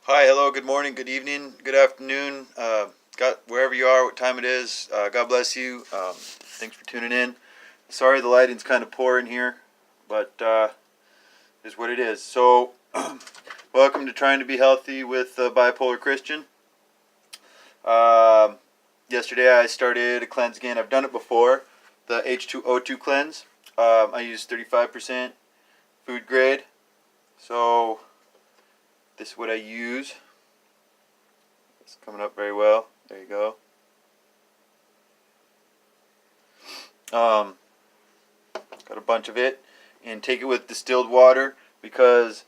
Hi, hello, good morning, good evening, good afternoon. Got wherever you are, what time it is. God bless you. Thanks for tuning in. Sorry the lighting's kind of poor in here, but is what it is. So, welcome to Trying to Be Healthy with Bipolar Christian. Yesterday I started a cleanse again. I've done it before, the H2O2 cleanse. I use 35% food grade. So, this is what I use. It's coming up very well. There you go. Got a bunch of it, and take it with distilled water because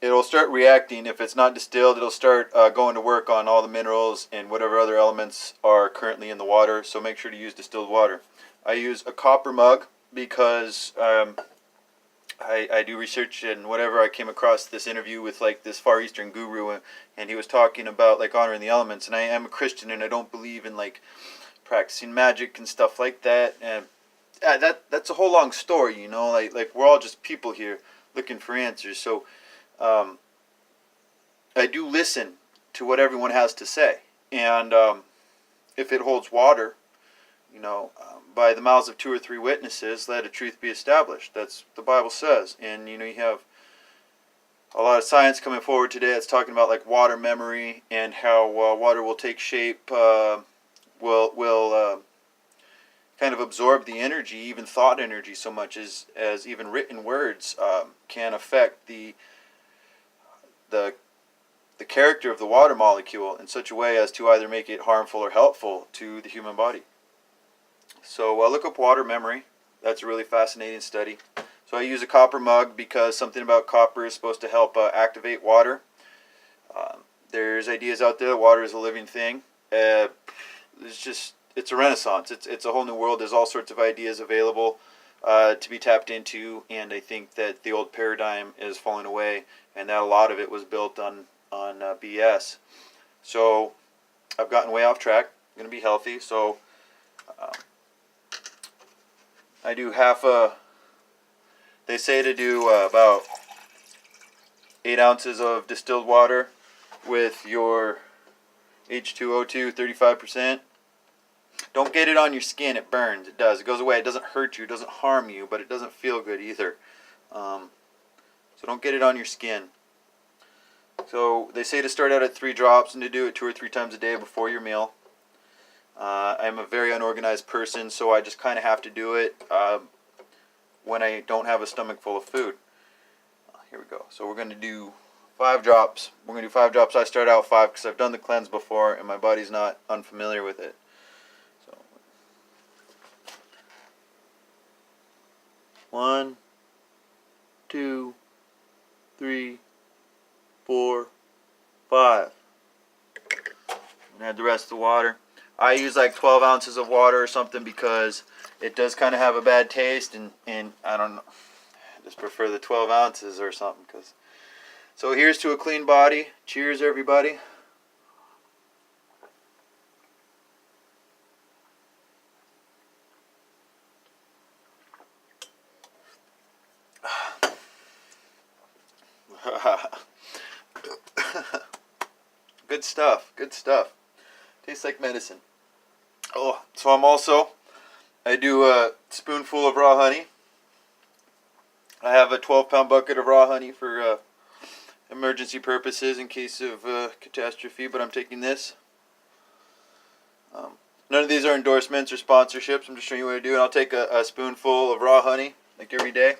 it'll start reacting. If it's not distilled, it'll start going to work on all the minerals and whatever other elements are currently in the water. So make sure to use distilled water. I use a copper mug because I do research, and whatever, I came across this interview with like this Far Eastern guru, and he was talking about like honoring the elements. And I am a Christian, and I don't believe in like practicing magic and stuff like that. And that's a whole long story, you know. Like we're all just people here looking for answers. So I do listen to what everyone has to say, and if it holds water, you know, by the mouths of two or three witnesses, let a truth be established. That's what the Bible says. And you know, you have a lot of science coming forward today that's talking about like water memory and how water will take shape, will kind of absorb the energy, even thought energy, so much as even written words can affect the the character of the water molecule in such a way as to either make it harmful or helpful to the human body. So look up water memory. That's a really fascinating study. So I use a copper mug because something about copper is supposed to help activate water. There's ideas out there that water is a living thing. It's a renaissance. It's a whole new world. There's all sorts of ideas available to be tapped into, and I think that the old paradigm is falling away, and that a lot of it was built on BS. So I've gotten way off track. I'm going to be healthy. So I do they say to do about 8 ounces of distilled water with your H2O2 35%. Don't get it on your skin. It burns. It does. It goes away. It doesn't hurt you. It doesn't harm you, but it doesn't feel good either. So don't get it on your skin. So they say to start out at 3 drops and to do it 2 or 3 times a day before your meal. I'm a very unorganized person, so I just kind of have to do it when I don't have a stomach full of food. Here we go. So we're going to do 5 drops. We're going to do 5 drops. I start out 5 because I've done the cleanse before and my body's not unfamiliar with it. So 1, 2, 3, 4, 5. And add the rest of the water. I use like 12 ounces of water or something because it does kind of have a bad taste, and I don't know, I just prefer the 12 ounces or something. So here's to a clean body. Cheers, everybody. Good stuff, good stuff. Tastes like medicine. Oh, so I do a spoonful of raw honey. I have a 12-pound bucket of raw honey for emergency purposes in case of catastrophe, but I'm taking this. None of these are endorsements or sponsorships. I'm just showing you what I do, and I'll take a spoonful of raw honey like every day.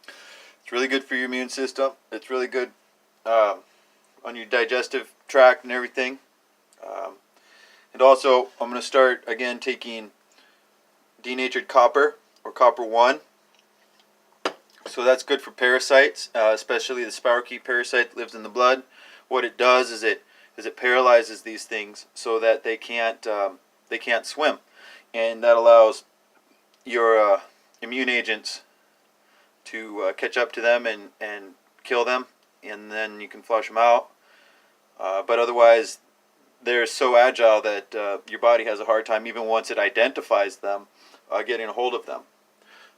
It's really good for your immune system. It's really good on your digestive tract and everything. And also, I'm going to start again taking denatured copper, or copper 1. So that's good for parasites, especially the spirochete parasite that lives in the blood. What it does is it paralyzes these things so that they can't swim, and that allows your immune agents to catch up to them and kill them, and then you can flush them out. But otherwise, they're so agile that your body has a hard time, even once it identifies them, getting a hold of them.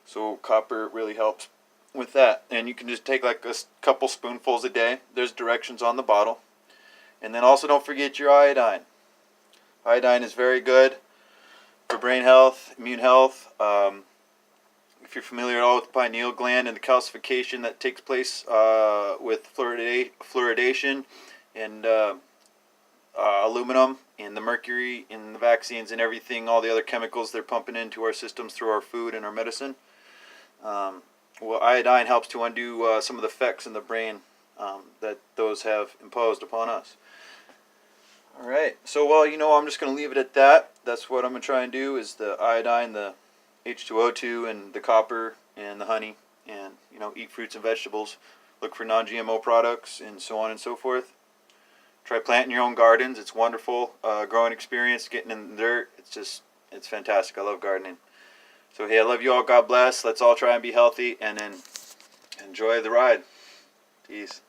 So copper really helps with that. And you can just take like a couple spoonfuls a day. There's directions on the bottle. And then also don't forget your iodine. Iodine is very good for brain health, immune health. If you're familiar at all with the pineal gland and the calcification that takes place with fluoridation and aluminum and the mercury in the vaccines and everything, all the other chemicals they're pumping into our systems through our food and our medicine. Well, iodine helps to undo some of the effects in the brain that those have imposed upon us. All right, so well, I'm just going to leave it at that. That's what I'm going to try and do is the iodine, the H2O2, and the copper, and the honey, and, eat fruits and vegetables, look for non-GMO products, and so on and so forth. Try planting your own gardens. It's wonderful. Growing experience, getting in the dirt. It's fantastic. I love gardening. So, hey, I love you all. God bless. Let's all try and be healthy and then enjoy the ride. Peace.